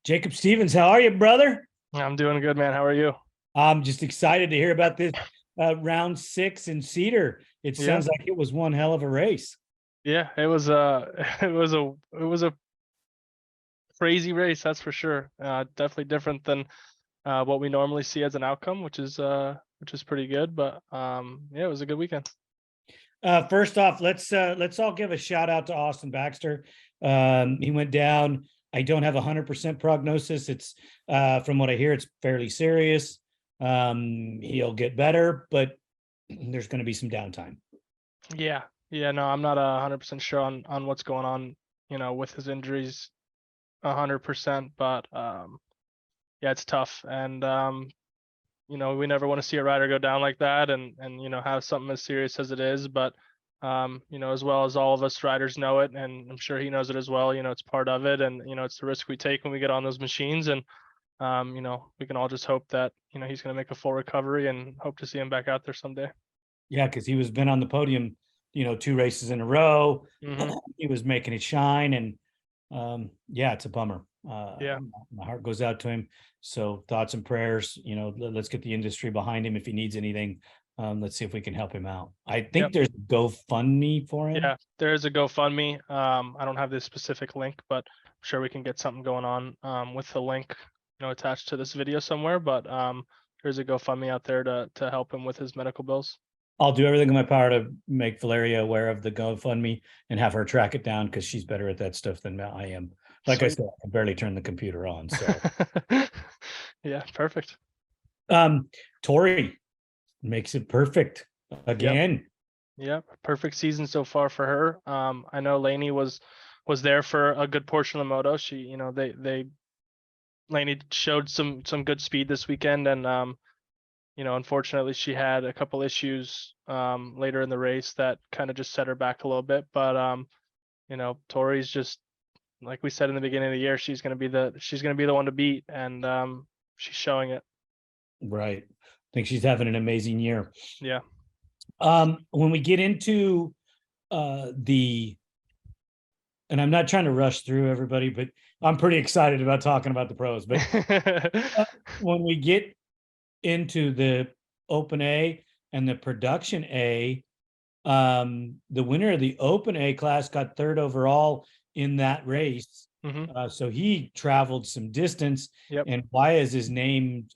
Jacob Stevens, how are you, brother? I'm doing good, man. How are you? I'm just excited to hear about this round 6 in Cedar. It Yeah, sounds like it was one hell of a race. yeah. It was it was a crazy race, that's for sure. Definitely different than what we normally see as an outcome, which is pretty good. But yeah, it was a good weekend. First off, let's all give a shout out to Austin Baxter. He went down. I don't have 100% prognosis. It's from what I hear, it's fairly serious. He'll get better, but there's going to be some downtime. Yeah, yeah. No, I'm not 100% sure on what's going on, with his injuries, 100%. But yeah, it's tough, and we never want to see a rider go down like that, and have something as serious as it is. But as well as all of us riders know it, and I'm sure he knows it as well. It's part of it, and it's the risk we take when we get on those machines. And we can all just hope that he's going to make a full recovery, and hope to see him back out there someday. Yeah, because he was been on the podium, 2 races in a row. Hmm. He was making it shine, and yeah, it's a bummer. Yeah. My heart goes out to him. So thoughts and prayers. Let's get the industry behind him if he needs anything. Let's see if we can help him out. I think Yep. there's a GoFundMe for him. Yeah, there is a GoFundMe. I don't have the specific link, but I'm sure we can get something going on with the link, attached to this video somewhere. But there's a GoFundMe out there to help him with his medical bills. I'll do everything in my power to make Valeria aware of the GoFundMe and have her track it down because she's better at that stuff than I am. Like I said, I can barely turn the computer on. So Yeah, perfect. Torey makes it perfect again. Yep, perfect season so far for her. I know Layne was there for a good portion of the moto. She, Layne showed some good speed this weekend, and unfortunately she had a couple issues later in the race that kind of just set her back a little bit. But Torey's just, like we said in the beginning of the year, she's gonna be the one to beat, and she's showing it. Right. I think she's having an amazing year. Yeah. When we get into and I'm not trying to rush through everybody, but I'm pretty excited about talking about the pros. But when we get into the Open A and the Production A, the winner of the Open A class got third overall in that race. Mm-hmm. So he traveled some distance. Yep. And why is his name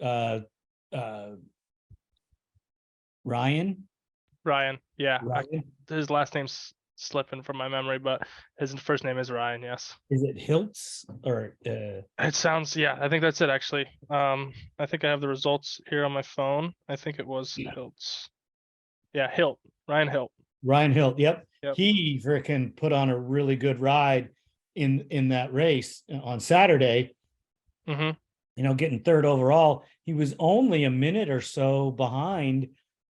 Ryan? Ryan. Yeah. Ryan? His last name's slipping from my memory, but his first name is Ryan. Yes. Is it Hilt's or It sounds, yeah, I think that's it actually. I think I have the results here on my phone. I think it was Hilt's. Yeah, Hilt. Ryan Hilt. Ryan Hilt? Yep. Yep. He freaking put on a really good ride in that race on Saturday. Mm-hmm. Getting third overall. He was only a minute or so behind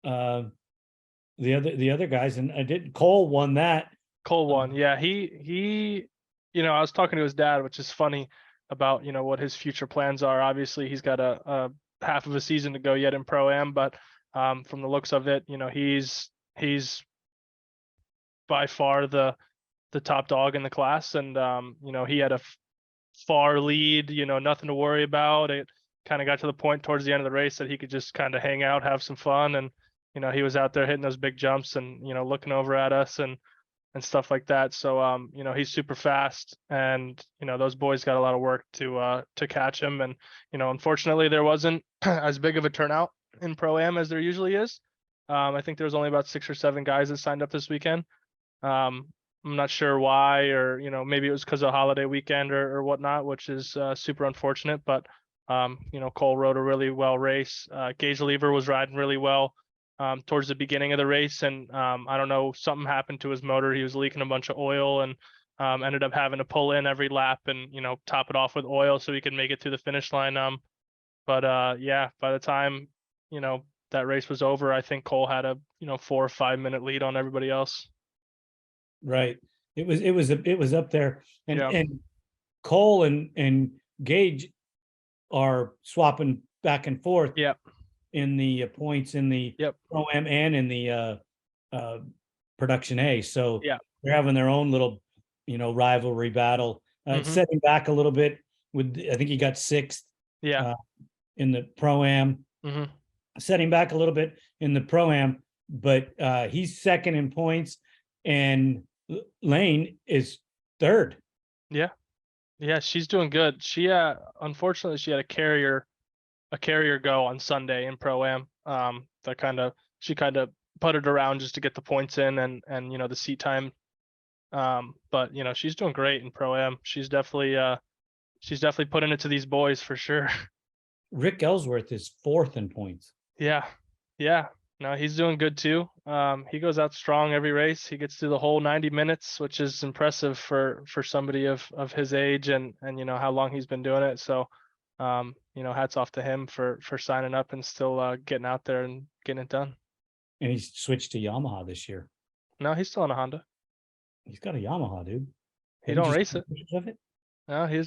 the other guys, and I did. Cole won that. Cole won. Yeah, he I was talking to his dad, which is funny, about what his future plans are. Obviously, he's got a half of a season to go yet in Pro Am, but from the looks of it, he's by far the top dog in the class, and he had a far lead. Nothing to worry about. It kind of got to the point towards the end of the race that he could just kind of hang out, have some fun, and he was out there hitting those big jumps and looking over at us and stuff like that. So he's super fast, and those boys got a lot of work to catch him. And unfortunately there wasn't as big of a turnout in Pro Am as there usually is. I think there was only about 6 or 7 guys that signed up this weekend. I'm not sure why, or maybe it was because of holiday weekend or whatnot, which is super unfortunate. But Cole rode a really well race. Gage Lever was riding really well towards the beginning of the race, and I don't know, something happened to his motor. He was leaking a bunch of oil, and ended up having to pull in every lap and top it off with oil so he could make it to the finish line. But yeah, by the time that race was over, I think Cole had a 4 or 5 minute lead on everybody else. Right. It was up there, and Yeah. and Cole and Gage are swapping back and forth. Yeah. In the points in the Pro Am and in the Production A. So yeah, they're having their own little rivalry battle. Setting back a little bit. I think he got 6th Yeah. in the Pro-Am. Mhm. Setting back a little bit in the Pro-Am, but he's 2nd in points, and Layne is 3rd. Yeah. Yeah, she's doing good. She unfortunately she had a carrier go on Sunday in Pro-Am. She kind of putted around just to get the points in and the seat time. But she's doing great in Pro-Am. She's definitely putting it to these boys for sure. Rick Ellsworth is 4th in points. Yeah. Yeah. No, he's doing good too. He goes out strong every race. He gets through the whole 90 minutes, which is impressive for somebody of his age and how long he's been doing it. So, hats off to him for signing up and still getting out there and getting it done. And he's switched to Yamaha this year. No, he's still on a Honda. He's got a Yamaha, dude. He don't race it. Of it? No, he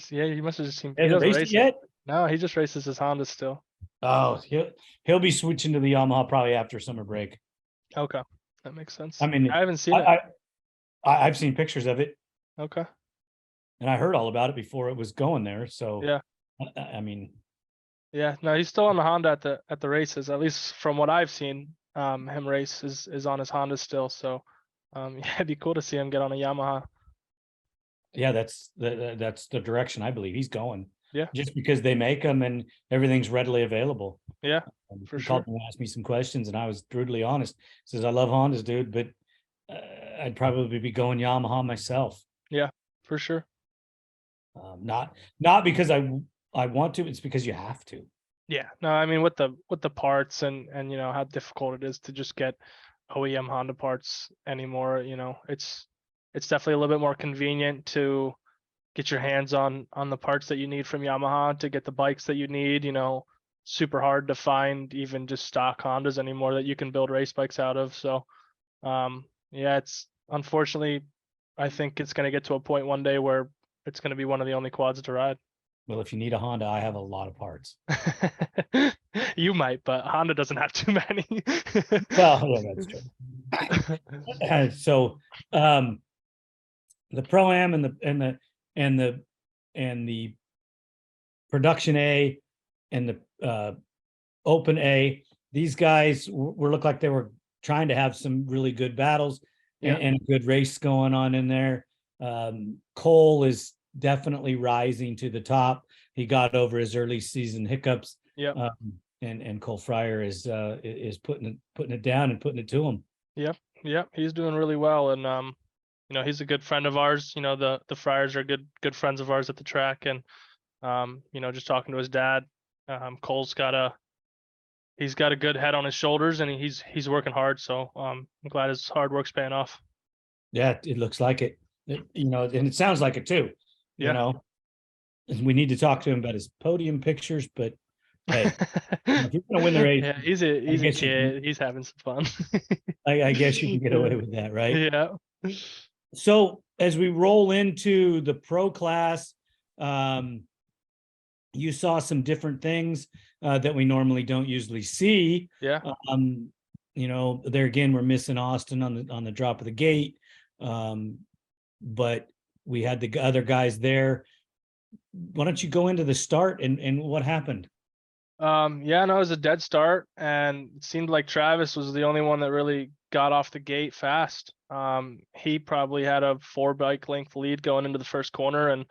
must have just seen. He hasn't raced it yet? No, he just races his Honda still. Oh, he'll be switching to the Yamaha probably after summer break. Okay, that makes sense. I mean, I haven't seen it. I've seen pictures of it. Okay. And I heard all about it before it was going there. So yeah, I mean, yeah, no, he's still on the Honda at the races. At least from what I've seen, him race is on his Honda still. So, yeah, it'd be cool to see him get on a Yamaha. Yeah, that's the direction I believe he's going. Yeah, just because they make them and everything's readily available. Yeah, for sure. Called me and asked me some questions, and I was brutally honest. Says, I love Hondas, dude, but I'd probably be going Yamaha myself. Yeah, for sure. Not because I want to, it's because you have to. Yeah, no, I mean with the parts and how difficult it is to just get OEM Honda parts anymore. It's definitely a little bit more convenient to get your hands on the parts that you need from Yamaha to get the bikes that you need. Super hard to find even just stock Hondas anymore that you can build race bikes out of. So, yeah, it's unfortunately, I think it's going to get to a point one day where it's going to be one of the only quads to ride. Well, if you need a Honda, I have a lot of parts. You might, but Honda doesn't have too many. Well, yeah, that's true. So, the Pro-Am and the Production A and the Open A, these guys were looked like they were trying to have some really good battles and a good race going on in there. Cole is definitely rising to the top. He got over his early season hiccups. Yeah. And Cole Fryer is putting it down and putting it to him. Yep, he's doing really well, and he's a good friend of ours. The Fryers are good friends of ours at the track, and just talking to his dad, Cole's got a good head on his shoulders, and he's working hard. So I'm glad his hard work's paying off. Yeah, it looks like it. And it sounds like it too. We need to talk to him about his podium pictures, but hey, if you're gonna win the race, yeah, he's a kid. He's having some fun. I guess you can get away with that, right? Yeah. So as we roll into the pro class, you saw some different things that we normally don't usually see. Yeah. There again, we're missing Austin on the drop of the gate, but we had the other guys there. Why don't you go into the start and what happened? Yeah, no, it was a dead start, and it seemed like Travis was the only one that really got off the gate fast. He probably had a 4 bike length lead going into the first corner, and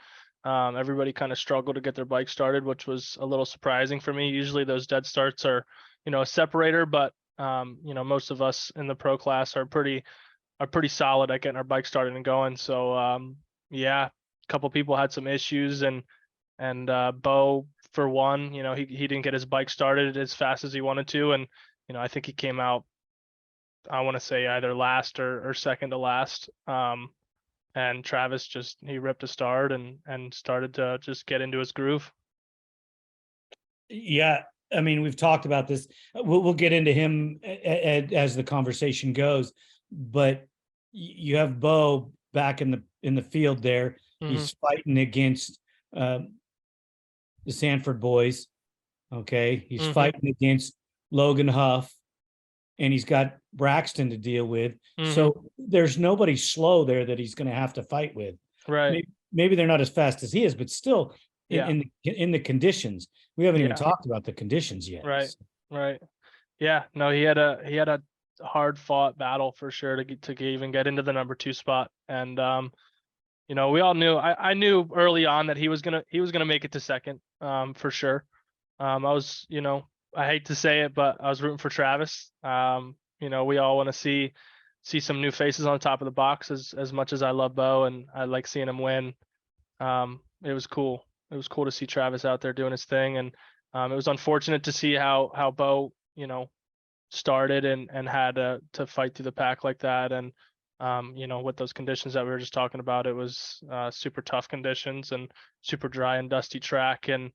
everybody kind of struggled to get their bike started, which was a little surprising for me. Usually those dead starts are, a separator, but most of us in the pro class are pretty solid at getting our bike started and going. So yeah, a couple people had some issues, and Beau, for one, he didn't get his bike started as fast as he wanted to, and I think he came out, I want to say either last or second to last. And Travis he ripped a start and started to just get into his groove. Yeah, I mean, we've talked about this. We'll get into him as the conversation goes, but you have Beau back in the field there. Mm-hmm. He's fighting against the Sanford boys. Okay, he's mm-hmm. fighting against Logan Huff, and he's got Braxton to deal with. Mm-hmm. So there's nobody slow there that he's going to have to fight with. Right. Maybe they're not as fast as he is, but still, in the conditions. We haven't even Yeah. talked about the conditions yet. Right. Right. Yeah. No, he had a hard fought battle for sure to even get into the number 2 spot. And you know, we all knew, I knew early on that he was gonna make it to second, for sure. I was, you know, I hate to say it, but I was rooting for Travis. You know, we all want to see some new faces on the top of the box as much as I love Beau and I like seeing him win. It was cool. It was cool to see Travis out there doing his thing. And it was unfortunate to see how Beau, you know, started and had to fight through the pack like that. And you know, with those conditions that we were just talking about, it was super tough conditions and super dry and dusty track. And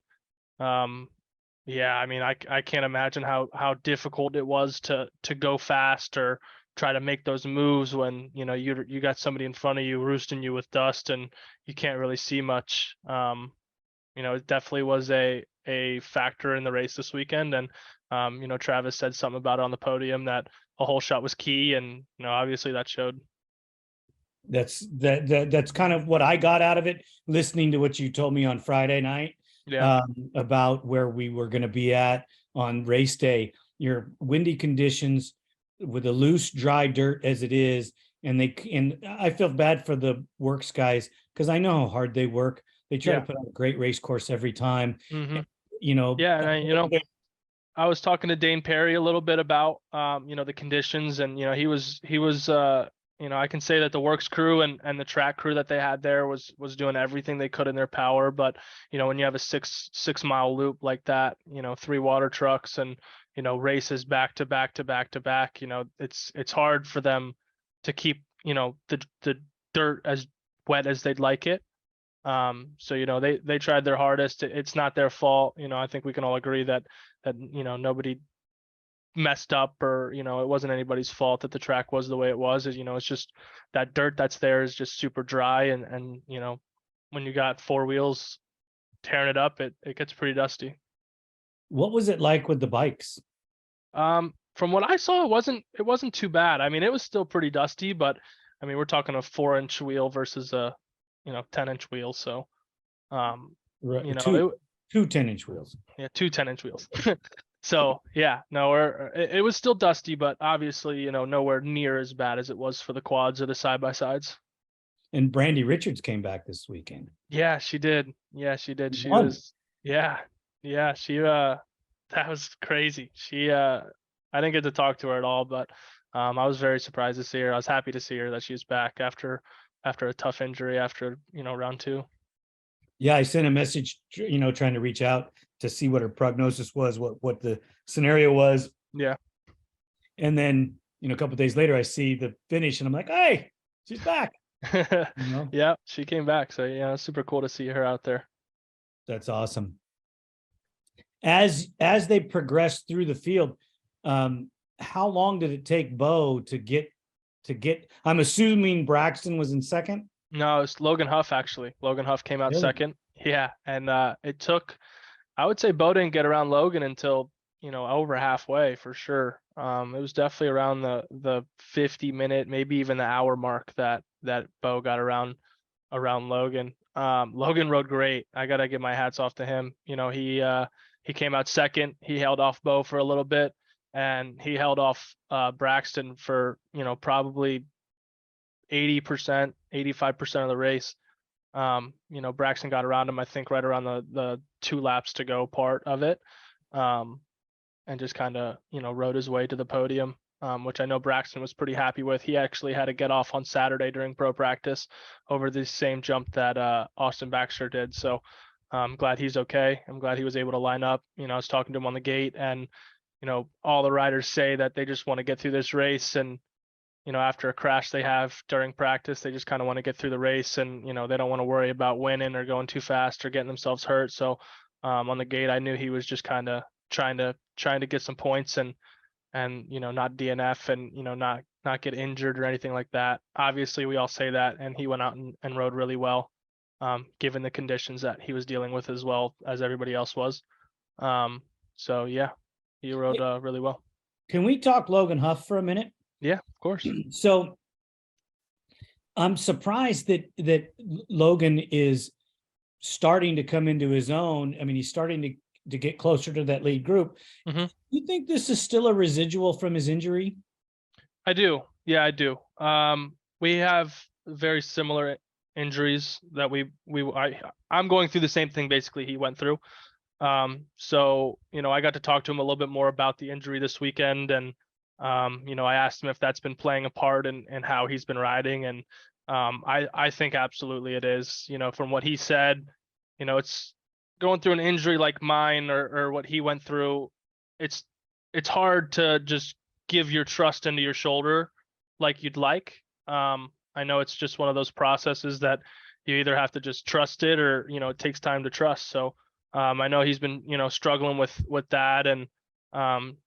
yeah, I mean, I can't imagine how difficult it was to go fast or try to make those moves when, you know, you got somebody in front of you roosting you with dust and you can't really see much. You know, it definitely was a factor in the race this weekend. And you know, Travis said something about it on the podium that a hole shot was key, and you know, obviously that showed. That's kind of what I got out of it, listening to what you told me on Friday night. Yeah. About where we were going to be at on race day. Your windy conditions with a loose, dry dirt as it is, and I feel bad for the Worcs guys because I know how hard they work. They try to put on a great race course every time. Mm-hmm. You know. Yeah, and you know, I was talking to Dane Perry a little bit about you know, the conditions, and you know, he was you know, I can say that the Works crew and the track crew that they had there was doing everything they could in their power. But you know, when you have a 6 mile loop like that, you know, 3 water trucks and you know, races back to back to back to back, you know, it's hard for them to keep, you know, the dirt as wet as they'd like it. So you know, they tried their hardest. It's not their fault. You know, I think we can all agree that you know, nobody messed up, or you know, it wasn't anybody's fault that the track was the way it was. You know, it's just that dirt that's there is just super dry, and you know, when you got 4 wheels tearing it up, it gets pretty dusty. What was it like with the bikes? From what I saw, it wasn't too bad. I mean, it was still pretty dusty, but I mean, we're talking a 4-inch wheel versus a, you know, 10-inch wheel. So Right. you know, two 10-inch wheels. Yeah, 2 10-inch wheels. So yeah, no, it was still dusty, but obviously, you know, nowhere near as bad as it was for the quads or the side by sides. And Brandy Richards came back this weekend. Yeah, she did. Yeah, she did. She Won. was, yeah, she that was crazy. She I didn't get to talk to her at all, but I was very surprised to see her. I was happy to see her that she was back after a tough injury after, you know, round 2. Yeah, I sent a message, you know, trying to reach out to see what her prognosis was, what the scenario was. Yeah. And then, you know, a couple of days later, I see the finish, and I'm like, hey, she's back. You know? Yeah, she came back. So yeah, it's super cool to see her out there. That's awesome. As they progressed through the field, how long did it take Beau to get? I'm assuming Braxton was in second. No, it's Logan Huff actually. Logan Huff came out Really? second. Yeah, and it took, I would say Beau didn't get around Logan until, you know, over halfway for sure. It was definitely around the 50-minute, maybe even the hour mark that Beau got around Logan. Logan rode great. I gotta give my hats off to him. You know, he came out second. He held off Beau for a little bit, and he held off Braxton for, you know, probably 80%, 85% of the race. You know, Braxton got around him, I think, right around the 2 laps to go part of it. And just kind of, you know, rode his way to the podium, which I know Braxton was pretty happy with. He actually had to get off on Saturday during pro practice over the same jump that Austin Baxter did. So I'm glad he's okay. I'm glad he was able to line up. You know, I was talking to him on the gate, and, you know, all the riders say that they just want to get through this race, and you know, after a crash they have during practice, they just kind of want to get through the race, and, you know, they don't want to worry about winning or going too fast or getting themselves hurt. So on the gate, I knew he was just kind of trying to get some points and, you know, not DNF and, you know, not get injured or anything like that. Obviously we all say that, and he went out and rode really well, given the conditions that he was dealing with as well as everybody else was. So yeah, he rode really well. Can we talk Logan Huff for a minute? Yeah, of course. So I'm surprised that Logan is starting to come into his own. I mean, he's starting to get closer to that lead group. Mhm. You think this is still a residual from his injury? I do. Yeah, I do. We have very similar injuries that I'm going through the same thing basically he went through. So, I got to talk to him a little bit more about the injury this weekend, and I asked him if that's been playing a part in how he's been riding, and I think absolutely it is. From what he said, it's going through an injury like mine or what he went through. It's hard to just give your trust into your shoulder like you'd like. I know it's just one of those processes that you either have to just trust it, or it takes time to trust. So I know he's been struggling with that, and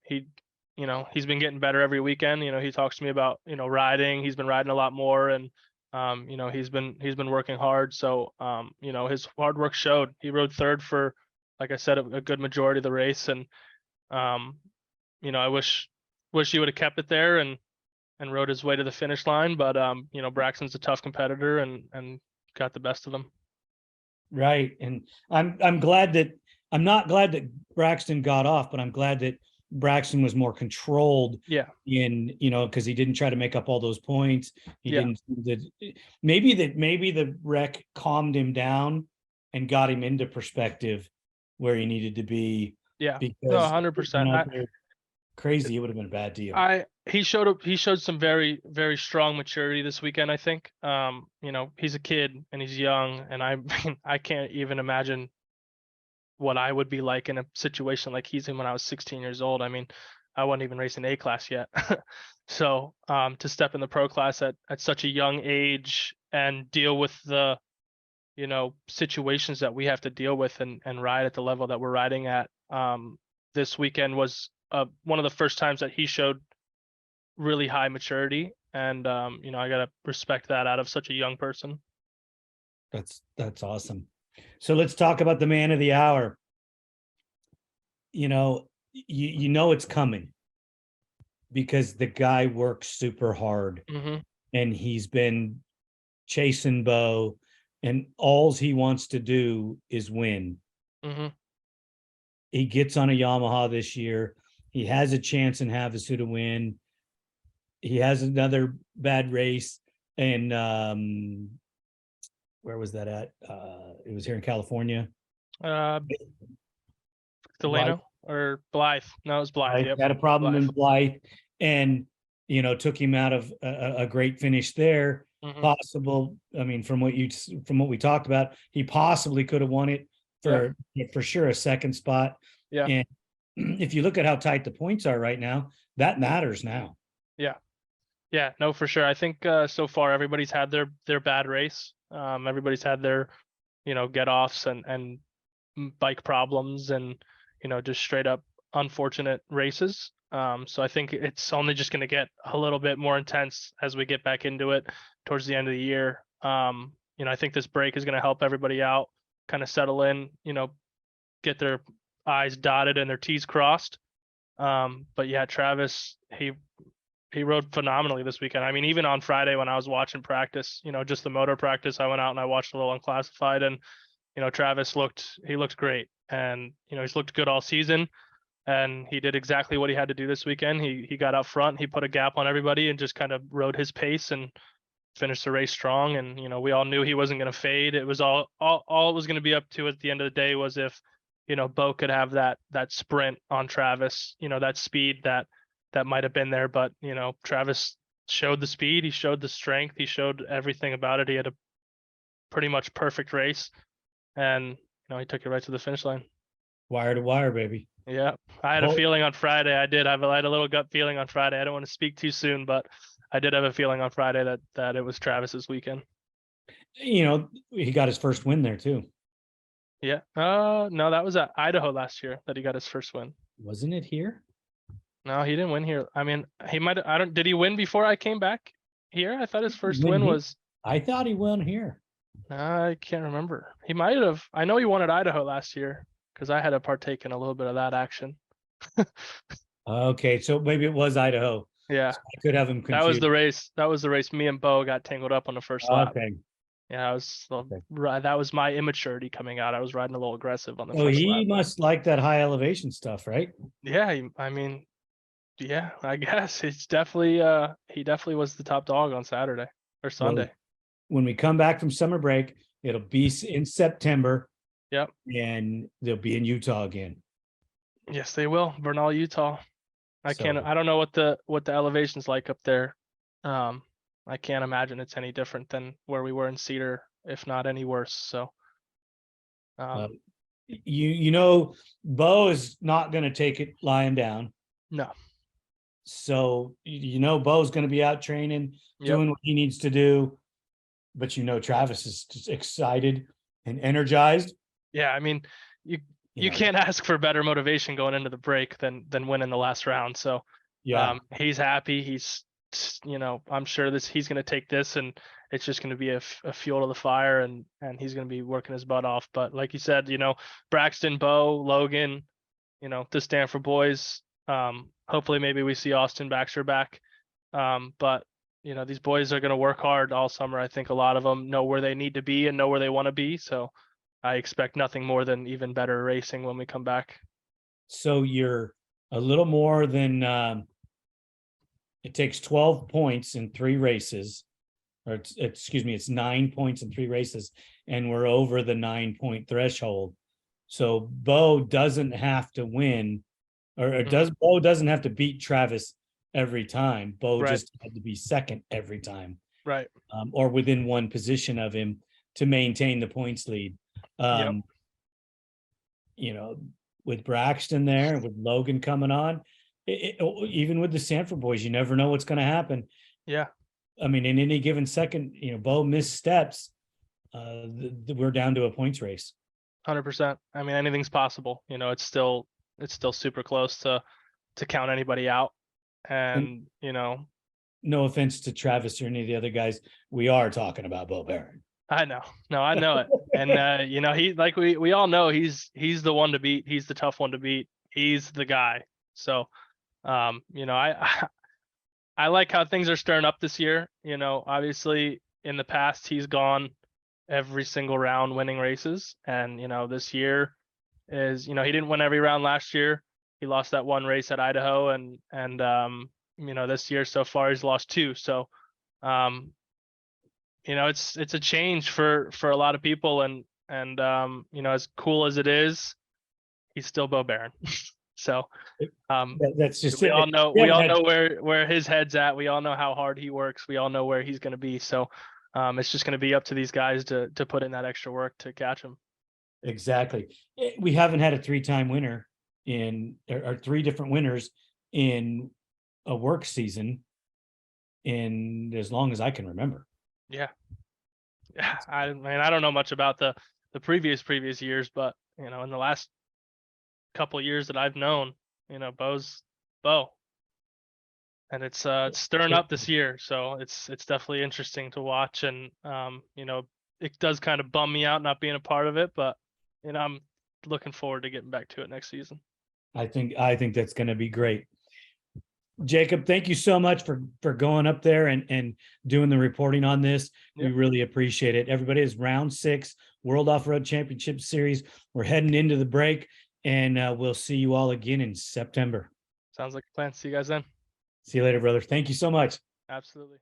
he's been getting better every weekend. He talks to me about riding. He's been riding a lot more, and he's been working hard. So his hard work showed. He rode third for, like I said, a good majority of the race, and I wish he would have kept it there and rode his way to the finish line. But Braxton's a tough competitor and got the best of him. Right. And I'm glad that I'm not glad that Braxton got off, but I'm glad that Braxton was more controlled. Yeah. Because he didn't try to make up all those points. He Yeah. didn't. Maybe the wreck calmed him down and got him into perspective where he needed to be. Yeah. Because No, 100%. Crazy, it would have been a bad deal. He showed some very, very strong maturity this weekend, I think. He's a kid and he's young, and I can't even imagine what I would be like in a situation like he's in when I was 16 years old. I mean, I wasn't even racing A class yet. So to step in the pro class at such a young age and deal with the situations that we have to deal with and ride at the level that we're riding at this weekend was one of the first times that he showed really high maturity, and I gotta respect that out of such a young person. That's awesome. So let's talk about the man of the hour. You know it's coming because the guy works super hard, and he's been chasing Beau, and all he wants to do is win. He gets on a Yamaha this year. He has a chance in Havasu to win. He has another bad race, and where was that at? It was here in California. Delano or Blythe? No, it was Blythe. Yep. Had a problem in Blythe, and took him out of a great finish there. Possible. I mean, from what we talked about, he possibly could have won it for sure, a second spot. Yeah. And if you look at how tight the points are right now, that matters now. Yeah. Yeah, no, for sure. I think so far everybody's had their bad race. Everybody's had their, get offs and bike problems and, just straight up unfortunate races. So I think it's only just going to get a little bit more intense as we get back into it towards the end of the year. I think this break is going to help everybody out, kind of settle in, get their I's dotted and their T's crossed. But yeah, Travis, he rode phenomenally this weekend. I mean, even on Friday when I was watching practice, just the motor practice, I went out and I watched a little unclassified, and Travis looked great, and he's looked good all season, and he did exactly what he had to do this weekend. He got out front, he put a gap on everybody and just kind of rode his pace and finished the race strong. And we all knew he wasn't going to fade. It was all it was going to be up to at the end of the day was if Beau could have that sprint on Travis, that speed that might have been there. But Travis showed the speed, he showed the strength, he showed everything about it. He had a pretty much perfect race, and he took it right to the finish line. Wire to wire, baby. Yeah, I had a feeling on Friday. I had a little gut feeling on Friday. I don't want to speak too soon, but I did have a feeling on Friday that it was Travis's weekend. He got his first win there too. Yeah. No, that was at Idaho last year that he got his first win. Wasn't it here? No, he didn't win here. I mean, he might. Did he win before I came back here? I thought his first win was. I thought he won here. I can't remember. He might have. I know he won at Idaho last year because I had to partake in a little bit of that action. Okay, so maybe it was Idaho. Yeah, so I could have him confused. That was the race. Me and Beau got tangled up on the first lap. Okay. Yeah, I was Okay. that was my immaturity coming out. I was riding a little aggressive on the So first he lap. must like that high elevation stuff, right? Yeah, I mean, yeah, I guess it's definitely he definitely was the top dog on Saturday or Well, Sunday. when we come back from summer break, it'll be in September, Yep. and they'll be in Utah again. Yes, they will. Bernal, Utah. I So don't know what the elevation's like up there. I can't imagine it's any different than where we were in Cedar, if not any worse. So uh, you know, Beau is not going to take it lying down. no. So you know, Beau's going to be out training, Yep. doing what he needs to do. But you know, Travis is just excited and energized. Yeah, I mean, you You you know, can't ask for better motivation going into the break than winning the last round. So yeah. he's happy. He's I'm sure he's going to take this and it's just going to be a fuel to the fire and he's going to be working his butt off. But like you said, Braxton, Beau, Logan, the Stanford boys. Hopefully maybe we see Austin Baxter back. But these boys are going to work hard all summer. I think a lot of them know where they need to be and know where they want to be. So I expect nothing more than even better racing when we come back. So you're a little more than it takes 12 points in 3 races, or excuse me, it's 9 points in 3 races, and we're over the 9-point threshold. So Beau doesn't have to win, or does Beau doesn't have to beat Travis every time. Beau Right. just had to be second every time, Right. or within one position of him to maintain the points lead. Yep. You know, with Braxton there, with Logan coming on, even with the Stanford boys, you never know what's going to happen. Yeah. I mean, in any given second, Beau missteps, we're down to a points race. 100%. I mean, anything's possible. It's still super close to count anybody out. And no offense to Travis or any of the other guys, we are talking about Beau Baron. I know. No, I know it. And he, like we all know, he's the one to beat. He's the tough one to beat. He's the guy. So I like how things are stirring up this year. Obviously in the past he's gone every single round winning races. And this year is, he didn't win every round last year. He lost that one race at Idaho, and this year so far he's lost 2. So it's a change for a lot of people, and as cool as it is, he's still Beau Baron. So that's just we it. all know where his head's at. We all know how hard he works. We all know where he's going to be. So it's just going to be up to these guys to put in that extra work to catch him. Exactly. We haven't had a 3-time winner or 3 different winners in a work season in as long as I can remember. Yeah. I don't know much about the previous years, but in the last couple of years that I've known, Beau's Beau, and it's stirring up this year. So it's definitely interesting to watch, and it does kind of bum me out not being a part of it, but I'm looking forward to getting back to it next season. I think that's going to be great. Jacob, thank you so much for going up there and doing the reporting on this. Yep. We really appreciate it. Everybody, is round 6 World Off-Road Championship Series. We're heading into the break, and we'll see you all again in September. Sounds like a plan. See you guys then. See you later, brother. Thank you so much. Absolutely.